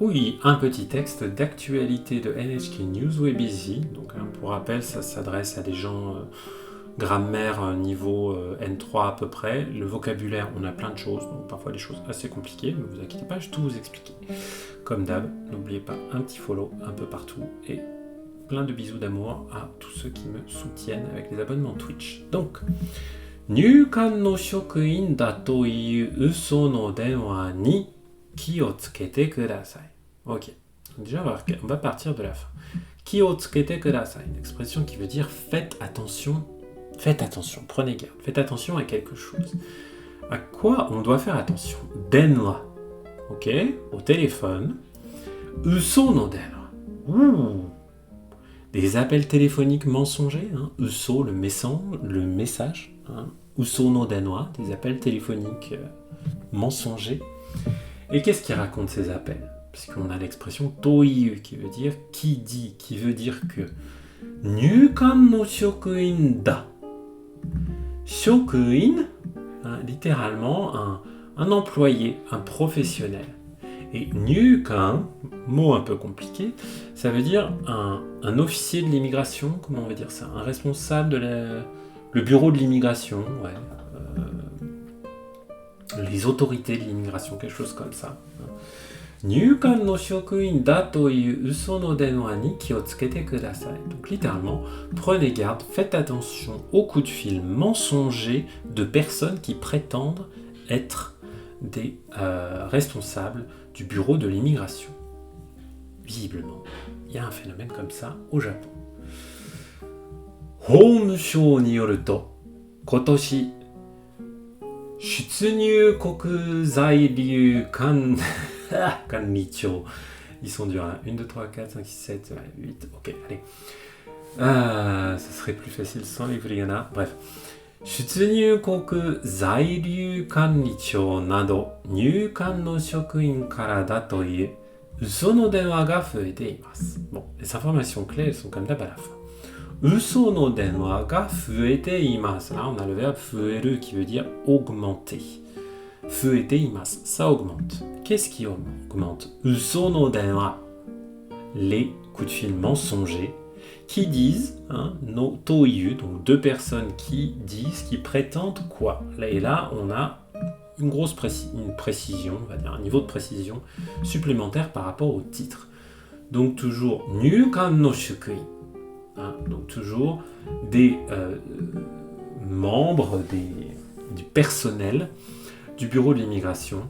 Oui, un petit texte d'actualité de NHK News Webizi. Donc, pour rappel, ça s'adresse à des gens grammaire niveau N3 à peu près. Le vocabulaire, on a plein de choses, donc parfois des choses assez compliquées, mais vous inquiétez pas, je vais tout vous expliquer. Comme d'hab, n'oubliez pas un petit follow un peu partout et plein de bisous d'amour à tous ceux qui me soutiennent avec les abonnements Twitch. Donc, 入管の職員だという嘘の電話に気をつけてください. Ok. Déjà, on va partir de la fin. 気をつけてください. Une expression qui veut dire faites attention, prenez garde, faites attention à quelque chose. À quoi on doit faire attention? 電話. Ok, au téléphone. 嘘の電話. Des appels téléphoniques mensongers. Uso, le message. Uso no denwa, des appels téléphoniques mensongers. Et qu'est-ce qui raconte ces appels? Parce qu'on a l'expression toiyu qui veut dire qui dit, qui veut dire que. Nyukan no shokuin da. Shokuin, littéralement un employé, un professionnel. Et nyukan, mot un peu compliqué, ça veut dire un officier de l'immigration, comment on va dire ça? Un responsable de le bureau de l'immigration, les autorités de l'immigration, quelque chose comme ça. Nyukan no shokuin da to iu uso no denwa ni ki o tsukete kudasai. Donc littéralement, prenez garde, faites attention aux coups de fil mensongers de personnes qui prétendent être des responsables du bureau de l'immigration. Visiblement, il y a un phénomène comme ça au Japon. 法務省によると、今年出入国在留管理庁 ils sont durs, hein. 1, 2, 3, 4, 5, 6, 7, 8, ok, allez. Ça serait plus facile sans les furigana. Bref. 出入国在留管理庁など入管の職員からだという嘘の電話が増えています。Bon, les informations clés elles sont comme d'hab à la fin. 嘘の電話が増えています. Là, on a le verbe 増える qui veut dire augmenter. 増えています. Ça augmente. Qu'est-ce qui augmente? 嘘の電話. Les coups de fil mensongers qui disent, no toiyu, donc deux personnes qui disent, qui prétendent quoi? Et là, on a une grosse précision, on va dire un niveau de précision supplémentaire par rapport au titre. Donc toujours nyukan no shukuin, donc toujours des membres du personnel du bureau de l'immigration,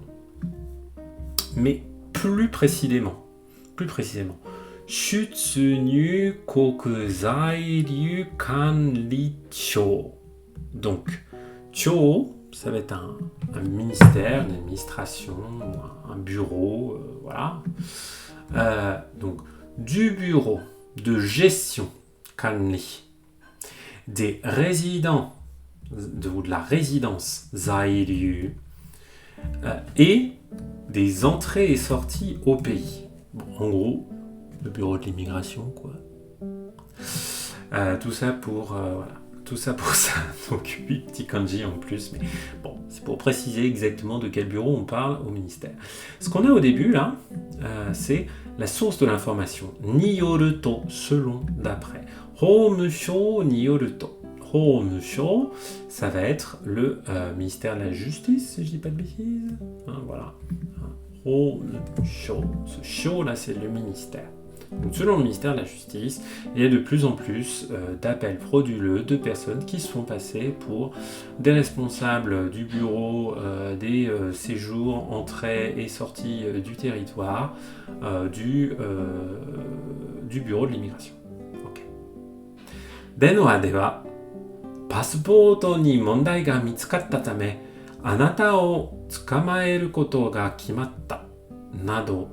mais plus précisément. 出入国在留管理庁. Donc, 庁, ça va être un ministère, une administration, un bureau, voilà. Donc, du bureau de gestion, kanri, des résidents, ou de la résidence, zairyu, et des entrées et sorties au pays. Bon, en gros, le bureau de l'immigration, quoi. Tout ça pour ça. Donc 8 petits kanji en plus, mais bon, c'est pour préciser exactement de quel bureau on parle au ministère. Ce qu'on a au début là, c'est la source de l'information. Niyoruto, selon, d'après. Homusho niyoruto. Homusho, ça va être le ministère de la Justice, si je dis pas de bêtises. Voilà. Homusho. Ce sho là, c'est le ministère. Donc, selon le ministère de la Justice, il y a de plus en plus d'appels frauduleux de personnes qui se font passer pour des responsables du bureau des séjours, entrées et sorties du territoire du bureau de l'immigration. Okay. Denwa de wa, passport ni mondai ga mitsukatta tame, anata o tsukamaeru koto ga kimatta, nado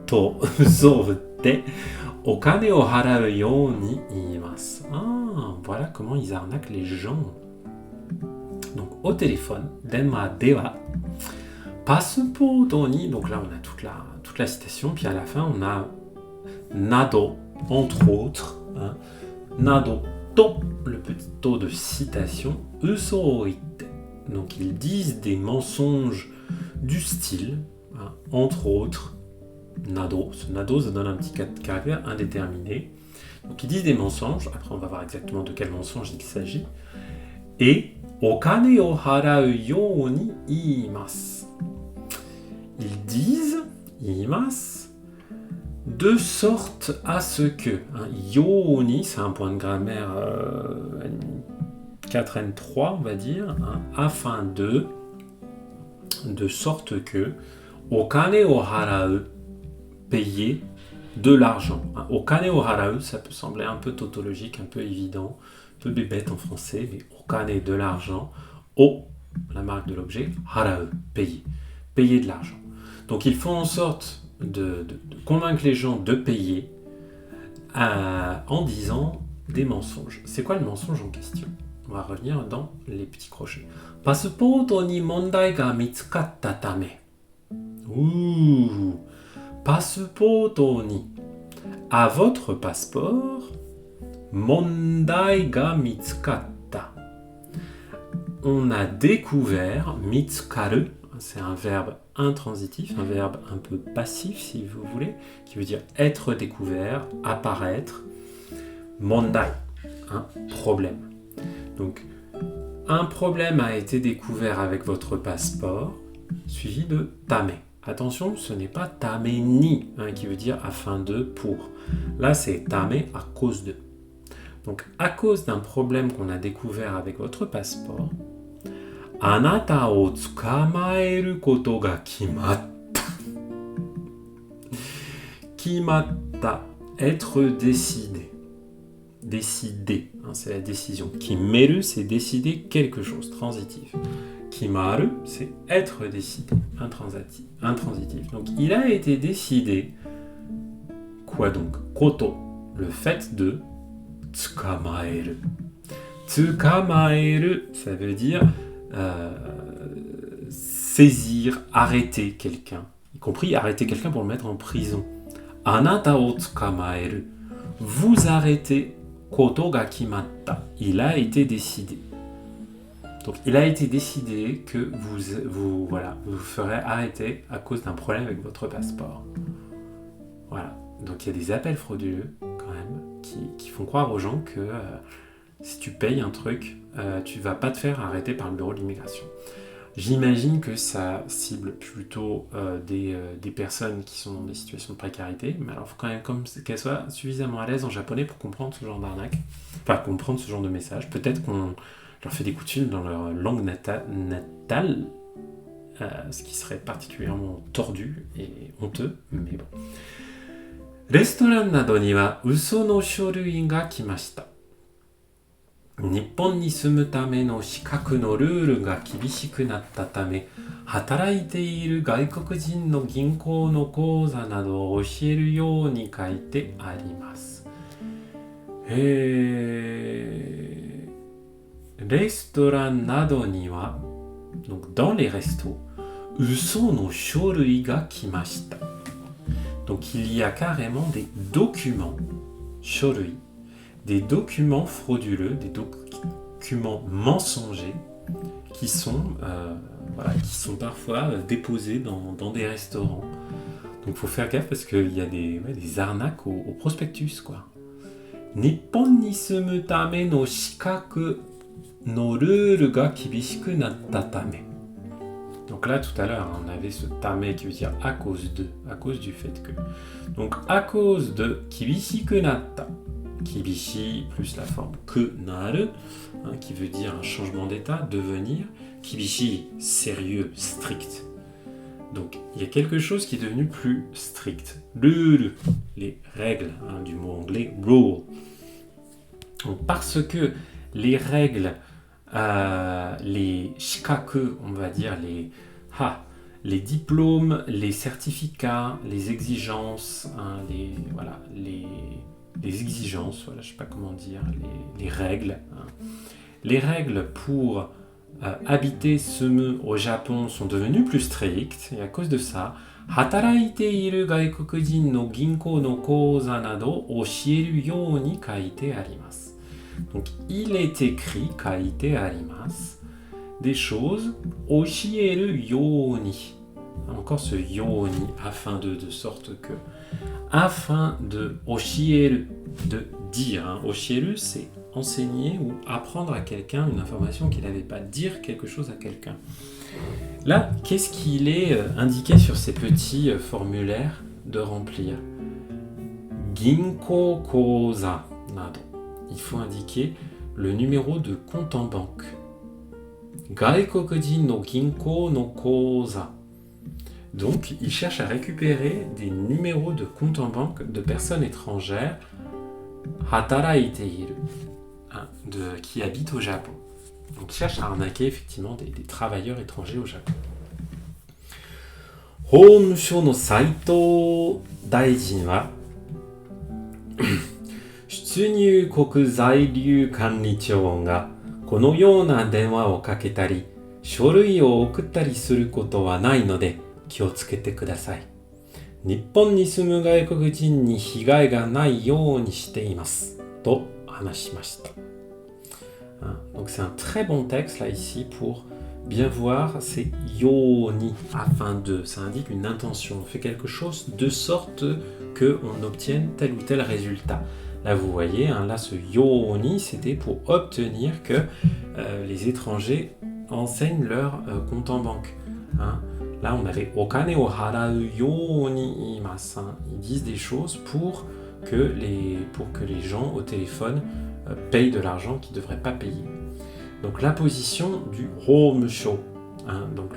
to usoを振って お金を払うように言います. Voilà comment ils arnaquent les gens. Donc au téléphone, denwa de wa, passport ni, donc là on a toute la citation, puis à la fin on a nado, entre autres, nado to, le petit taux de citation, uso o itte. Donc ils disent des mensonges du style, entre autres, nado. Ce nado, ça donne un petit caractère indéterminé. Donc ils disent des mensonges, après on va voir exactement de quel mensonge il s'agit. Et okane o harau you ni iimasu. Ils disent, iimasu, de sorte à ce que, yo ni, c'est un point de grammaire 4N3, on va dire, afin de sorte que, okane o harau, payer de l'argent. Okane o harau, ça peut sembler un peu tautologique, un peu évident, un peu bébête en français, mais okane, de l'argent, o, la marque de l'objet, harau, payer de l'argent. Donc ils font en sorte de convaincre les gens de payer en disant des mensonges. C'est quoi le mensonge en question? On va revenir dans les petits crochets. Passporto ni mondai ga mitsukatta tame. Passporto ni. À votre passeport, mondai ga mitsukatta. On a découvert, mitsukaru, c'est un verbe intransitif, un verbe un peu passif si vous voulez, qui veut dire être découvert, apparaître. Mondai, un problème. Donc, un problème a été découvert avec votre passeport, suivi de tame. Attention, ce n'est pas tame ni, qui veut dire afin de, pour. Là, c'est tame à cause de. Donc, à cause d'un problème qu'on a découvert avec votre passeport, anata o tsukamaeru koto ga kimatta. Kimatta, être décidé. Décider, c'est la décision. Kimeru, c'est décider quelque chose, transitif. Kimaru, c'est être décidé, intransitif. Donc, il a été décidé, quoi donc? Koto, le fait de tsukamaeru. Tsukamaeru, ça veut dire saisir, arrêter quelqu'un, y compris arrêter quelqu'un pour le mettre en prison. Anata o tsukamaeru. Vous arrêtez koto ga kimatta. Il a été décidé. Donc il a été décidé que vous ferez arrêter à cause d'un problème avec votre passeport. Voilà. Donc il y a des appels frauduleux quand même qui font croire aux gens que si tu payes un truc, tu vas pas te faire arrêter par le bureau de l'immigration. J'imagine que ça cible plutôt des personnes qui sont dans des situations de précarité, mais alors il faut quand même qu'elles soient suffisamment à l'aise en japonais pour comprendre ce genre d'arnaque, enfin comprendre ce genre de message. Peut-être qu'on leur fait des coups de fil dans leur langue natale, ce qui serait particulièrement tordu et honteux, mais bon. Restaurant nado ni wa uso no shorui ga kimashita. 日本に住むための資格のルールが厳しくなったため、働いている外国人の銀行の口座などを教えるように書いてあります。レストランなどには、donc dans les restos, 嘘の書類が来ました。Donc il y a carrément des documents, 書類。Des documents frauduleux, des documents mensongers qui sont parfois déposés dans des restaurants. Donc il faut faire gaffe parce qu'il y a des arnaques au prospectus, quoi. Nippon ni sumu tame no shikaku no ruru ga kibishiku natta tame. Donc là, tout à l'heure, on avait ce tame qui veut dire à cause du fait que. Donc à cause de kibishiku natta. Kibishi plus la forme que naru, qui veut dire un changement d'état, devenir. Kibishi, sérieux, strict. Donc il y a quelque chose qui est devenu plus strict. Ruru, les règles, du mot anglais rule. Donc, parce que les règles, les shikaku, on va dire les diplômes, les certificats, les exigences, les exigences, je ne sais pas comment dire, les règles. Les règles pour habiter au Japon sont devenues plus strictes, et à cause de ça, hataraite iru gaikokujin no ginko no kouza nado oshieru you ni kaite arimasu. Donc il est écrit kaite arimasu des choses oshieru you ni. encore ce yo ni, afin de sorte que. Afin de oshieru, de dire. Hein. Oshieru, c'est enseigner ou apprendre à quelqu'un une information qu'il n'avait pas, dire quelque chose à quelqu'un. Là, qu'est-ce qu'il est indiqué sur ces petits formulaires de remplir? Ginko koza nado. Il faut indiquer le numéro de compte en banque. Gaikokujin no ginko no koza. Donc, il cherche à récupérer des numéros de compte en banque de personnes étrangères hataraiteiru, qui habitent au Japon. Donc, il cherche à arnaquer effectivement des travailleurs étrangers au Japon. Homusho no Saito Daijin wa 出入国在留管理庁がこのような電話をかけたり書類を送ったりすることはないので気をつけてください。日本に住む外国人に被害がないようにしていますと話しました。Donc c'est un très bon texte là ici pour bien voir, c'est yoni, afin de, ça indique une intention, on fait quelque chose de sorte qu'on obtienne tel ou tel résultat. Là vous voyez, là ce yoni c'était pour obtenir que les étrangers enseignent leur compte en banque. Là on avait okane o harau yoni imasu. Ils disent des choses pour que les gens au téléphone payent de l'argent qu'ils ne devraient pas payer. Donc la position du Homusho, donc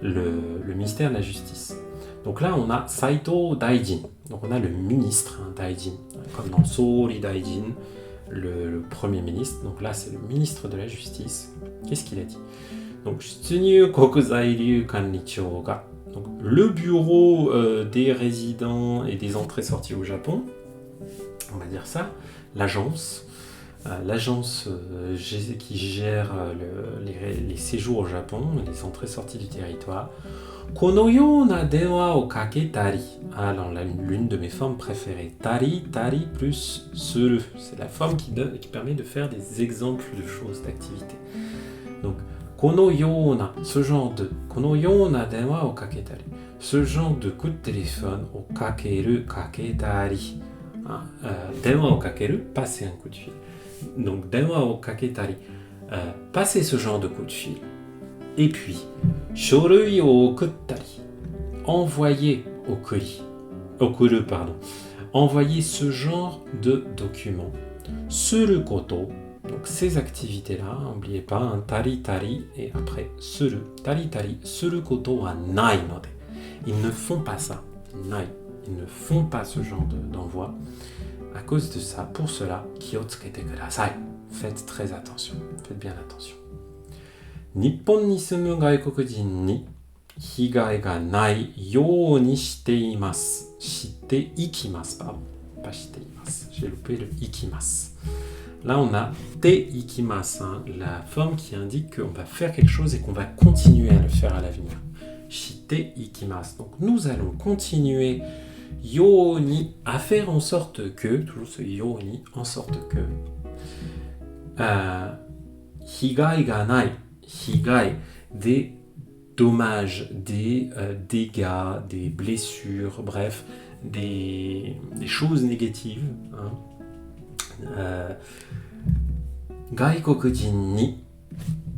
le ministère de la Justice. Donc là on a Saito Daijin, donc on a le ministre Daijin, comme dans Sori Daijin, le premier ministre. Donc là c'est le ministre de la Justice. Qu'est-ce qu'il a dit? Donc Shitsunyu Kokuzairu Kannichou ga, donc le bureau des résidents et des entrées-sorties au Japon, on va dire ça, l'agence qui gère les séjours au Japon, les entrées-sorties du territoire. Konoyona denwa o kaketari. Alors l'une de mes formes préférées. Tari plus suru. C'est la forme qui permet de faire des exemples de choses, d'activités. Donc, konoyona, ce genre de. Konoyona denwa o kaketari. Ce genre de coup de téléphone, o kakeru, kaketari. Denwa o kakeru, passer un coup de fil. Donc, denwa o kaketari, passer ce genre de coup de fil. Et puis, shorui o okuttari, envoyer okuru, envoyer ce genre de documents. Suru koto, donc ces activités-là, n'oubliez pas, tari et après suru, tari suru koto wa nai node. Ils ne font pas ça, ils ne font pas ce genre d'envoi. À cause de ça, pour cela, kiyo tsukete kudasai. Faites très attention, faites bien attention. Nippon ni sumu gaikokujin ni higai ga nai you ni shite imasu. Shite ikimasu, pardon. Pas shite imasu. J'ai loupé le ikimasu. Là, on a te ikimasu, la forme qui indique qu'on va faire quelque chose et qu'on va continuer à le faire à l'avenir. Shite ikimasu. Donc, nous allons continuer yo ni, à faire en sorte que, toujours ce yo ni, en sorte que, higai ga nai, higai, des dommages, des dégâts, des blessures, bref, des choses négatives. Gaikokujin ni,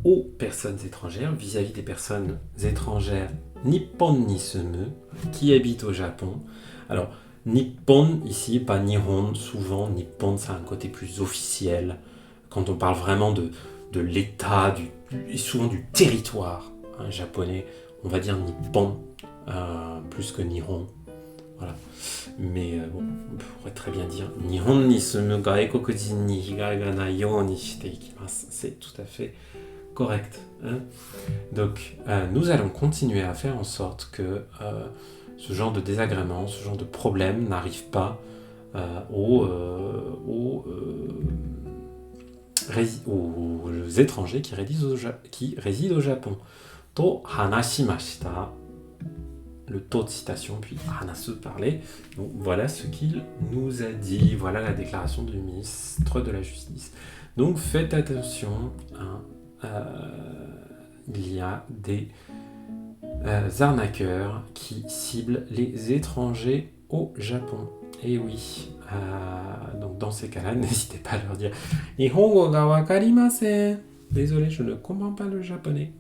aux personnes étrangères, vis-à-vis des personnes étrangères, Nippon ni sumu, qui habitent au Japon. Alors, Nippon, ici, pas Nihon, souvent, Nippon, ça a un côté plus officiel. Quand on parle vraiment de l'état, et souvent du territoire japonais, on va dire Nippon, plus que Nihon. Voilà. Mais bon, on pourrait très bien dire Nihon ni sumu gaikokujin ni higai ga nai you ni shite ikimasu. C'est tout à fait correct. Donc, nous allons continuer à faire en sorte que ce genre de désagrément, ce genre de problème n'arrive pas aux étrangers qui résident au Japon. To hanashimashita. Le taux de citation, puis hanasu, parler. Donc voilà ce qu'il nous a dit. Voilà la déclaration du ministre de la Justice. Donc faites attention, il y a des arnaqueurs qui ciblent les étrangers au Japon. Et oui, donc dans ces cas-là, n'hésitez pas à leur dire Nihongo ga wakarimasen. Désolé, je ne comprends pas le japonais.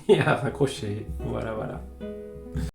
Et à raccrocher. Voilà, voilà.